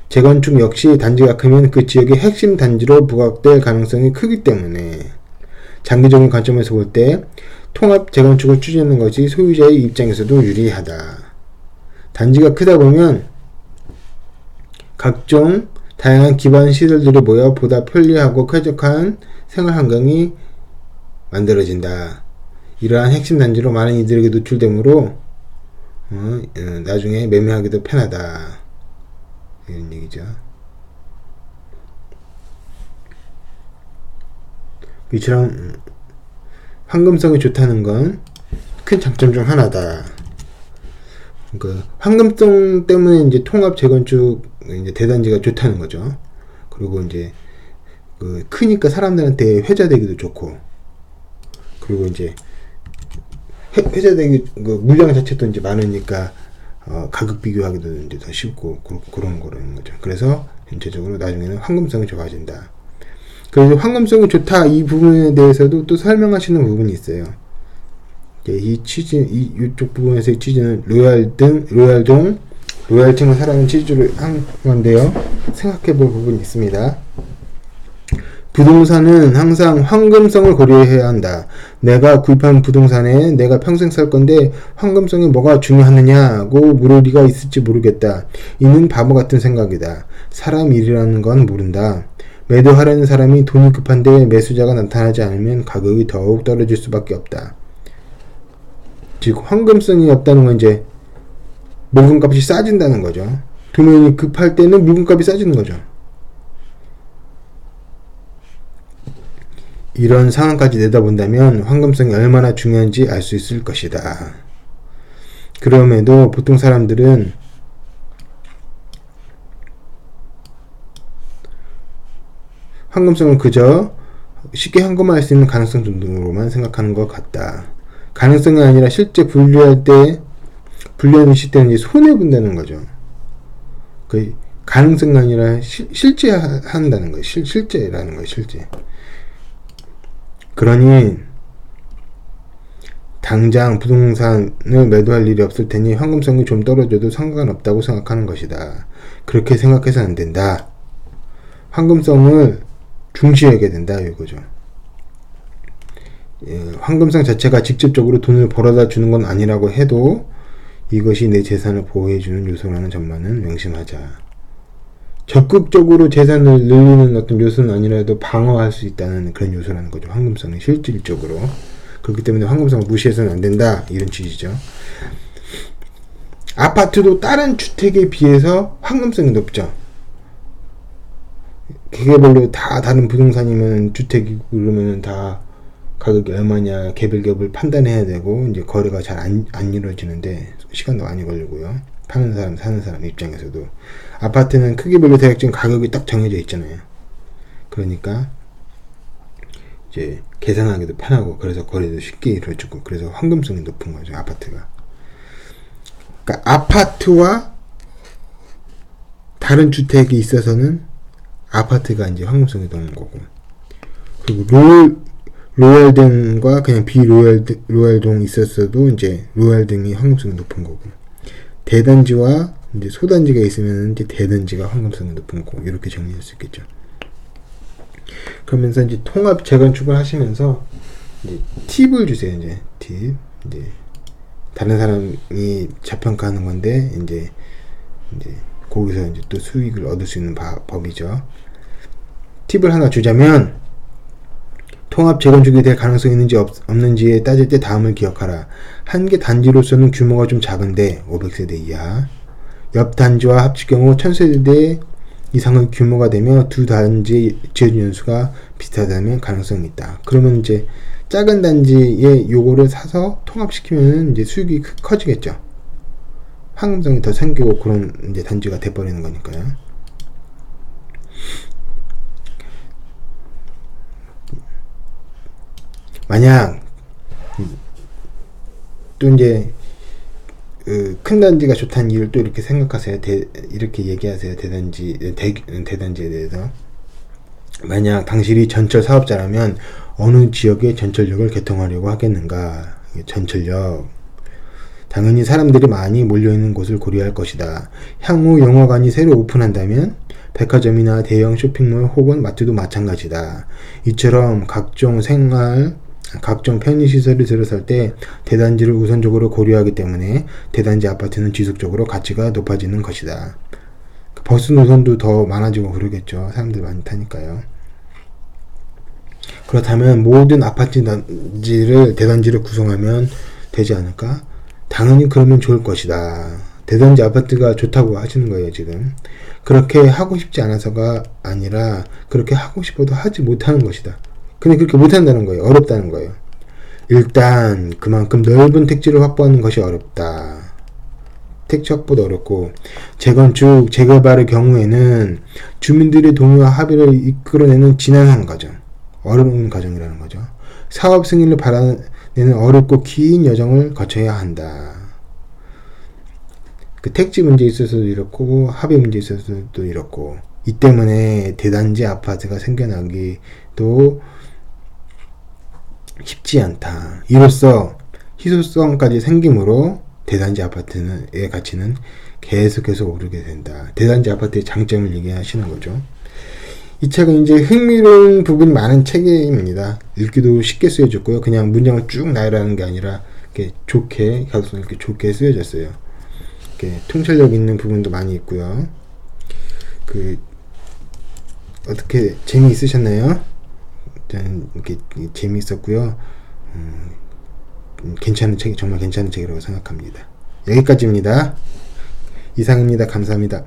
재건축 역시 단지가 크면 그 지역의 핵심 단지로 부각될 가능성이 크기 때문에 장기적인 관점에서 볼 때 통합 재건축을 추진하는 것이 소유자의 입장에서도 유리하다. 단지가 크다 보면 각종 다양한 기반 시설들이 모여 보다 편리하고 쾌적한 생활 환경이 만들어진다. 이러한 핵심 단지로 많은 이들에게 노출되므로 나중에 매매하기도 편하다. 이런 얘기죠. 이처럼 황금성이 좋다는 건 큰 장점 중 하나다. 그 황금성 때문에 이제 통합 재건축 이제 대단지가 좋다는 거죠. 그리고 이제 그 크니까 사람들한테 회자되기도 좋고, 그리고 이제 회자되기 그 물량 자체도 이제 많으니까 가격 비교하기도 이제 더 쉽고 그런 거죠. 그래서 전체적으로 나중에는 황금성이 좋아진다. 그래서 황금성이 좋다 이 부분에 대해서도 또 설명하시는 부분이 있어요. 이 이쪽 부분에서의 취지는 로얄층을 사랑하는 취지를 한 건데요. 생각해 볼 부분이 있습니다. 부동산은 항상 황금성을 고려해야 한다. 내가 구입한 부동산에 내가 평생 살 건데 황금성이 뭐가 중요하느냐고 물을 리가 있을지 모르겠다. 이는 바보 같은 생각이다. 사람 일이라는 건 모른다. 매도하려는 사람이 돈이 급한데 매수자가 나타나지 않으면 가격이 더욱 떨어질 수밖에 없다. 즉 황금성이 없다는 건 이제 물건값이 싸진다는 거죠. 돈이 급할 때는 물건값이 싸지는 거죠. 이런 상황까지 내다본다면 황금성이 얼마나 중요한지 알 수 있을 것이다. 그럼에도 보통 사람들은 황금성을 그저 쉽게 현금화할 수 있는 가능성 정도로만 생각하는 것 같다. 가능성이 아니라 실제 분류하는 시대는 이제 손해본다는 거죠. 그 가능성이 아니라 실제 한다는 거예요. 실제라는 거예요. 실제. 그러니 당장 부동산을 매도할 일이 없을 테니 황금성이 좀 떨어져도 상관없다고 생각하는 것이다. 그렇게 생각해서는 안 된다. 황금성을 중시하게 된다 이거죠. 황금성 자체가 직접적으로 돈을 벌어다 주는 건 아니라고 해도 이것이 내 재산을 보호해주는 요소라는 점만은 명심하자. 적극적으로 재산을 늘리는 어떤 요소는 아니라도 방어할 수 있다는 그런 요소라는 거죠. 황금성이 실질적으로. 그렇기 때문에 황금성을 무시해서는 안 된다. 이런 취지죠. 아파트도 다른 주택에 비해서 황금성이 높죠. 개개별로 다 다른 부동산이면 주택이 그러면 다 가격이 얼마냐 개별개별 판단해야 되고 이제 거래가 잘 안 이루어지는데 시간도 많이 걸리고요. 파는 사람 사는 사람 입장에서도 아파트는 크기별로 대략적인 가격이 딱 정해져 있잖아요. 그러니까 이제 계산하기도 편하고 그래서 거래도 쉽게 이루어지고 그래서 황금성이 높은 거죠. 아파트가. 그러니까 아파트와 다른 주택이 있어서는 아파트가 이제 황금성이 높은 거고, 그리고 로얄등과 그냥 비로얄등이 있었어도 이제 로얄등이 황금성이 높은 거고, 대단지와 이제 소단지가 있으면 이제 대단지가 황금성이 높은 거고, 이렇게 정리할 수 있겠죠. 그러면서 이제 통합 재건축을 하시면서 이제 팁을 주세요. 이제 팁. 이제 다른 사람이 저평가하는 건데 이제 거기서 이제 또 수익을 얻을 수 있는 법이죠. 팁을 하나 주자면, 통합 재건축이 될 가능성이 있는지 없는지에 따질 때 다음을 기억하라. 한 개 단지로서는 규모가 좀 작은데 500세대 이하, 옆 단지와 합칠 경우 1000세대 이상의 규모가 되며 두 단지의 지어진 연수가 비슷하다면 가능성이 있다. 그러면 이제 작은 단지에 요거를 사서 통합시키면 이제 수익이 커지겠죠. 황금성이 더 생기고 그런 이제 단지가 돼버리는 거니까요. 만약 또 이제 큰 단지가 좋다는 이유를 또 이렇게 생각하세요. 이렇게 얘기하세요. 대단지에 대해서. 만약 당신이 전철 사업자라면 어느 지역에 전철역을 개통하려고 하겠는가? 전철역. 당연히 사람들이 많이 몰려있는 곳을 고려할 것이다. 향후 영화관이 새로 오픈한다면 백화점이나 대형 쇼핑몰 혹은 마트도 마찬가지다. 이처럼 각종 편의시설을 들어설 때 대단지를 우선적으로 고려하기 때문에 대단지 아파트는 지속적으로 가치가 높아지는 것이다. 버스 노선도 더 많아지고 그러겠죠. 사람들 많이 타니까요. 그렇다면 모든 아파트 대단지를 구성하면 되지 않을까? 당연히 그러면 좋을 것이다. 대단지 아파트가 좋다고 하시는 거예요, 지금. 그렇게 하고 싶지 않아서가 아니라 그렇게 하고 싶어도 하지 못하는 것이다. 근데 그렇게 못한다는 거예요. 어렵다는 거예요. 일단 그만큼 넓은 택지를 확보하는 것이 어렵다. 택지 확보도 어렵고, 재건축, 재개발의 경우에는 주민들의 동의와 합의를 이끌어내는 지난한 과정, 어려운 과정이라는 거죠. 사업 승인을 받아내는 어렵고 긴 여정을 거쳐야 한다. 그 택지 문제에 있어서도 이렇고 합의 문제에 있어서도 이렇고, 이 때문에 대단지 아파트가 생겨나기도 쉽지 않다. 이로써 희소성까지 생기므로 대단지 아파트의 가치는 계속해서 오르게 된다. 대단지 아파트의 장점을 얘기하시는 거죠. 이 책은 이제 흥미로운 부분이 많은 책입니다. 읽기도 쉽게 쓰여졌고요. 그냥 문장을 쭉 나열하는 게 아니라 이렇게 좋게, 가독성 이렇게 좋게 쓰여졌어요. 이렇게 통찰력 있는 부분도 많이 있고요. 어떻게 재미있으셨나요? 일단 이렇게 재미있었고요. 괜찮은 책, 정말 괜찮은 책이라고 생각합니다. 여기까지입니다. 이상입니다. 감사합니다.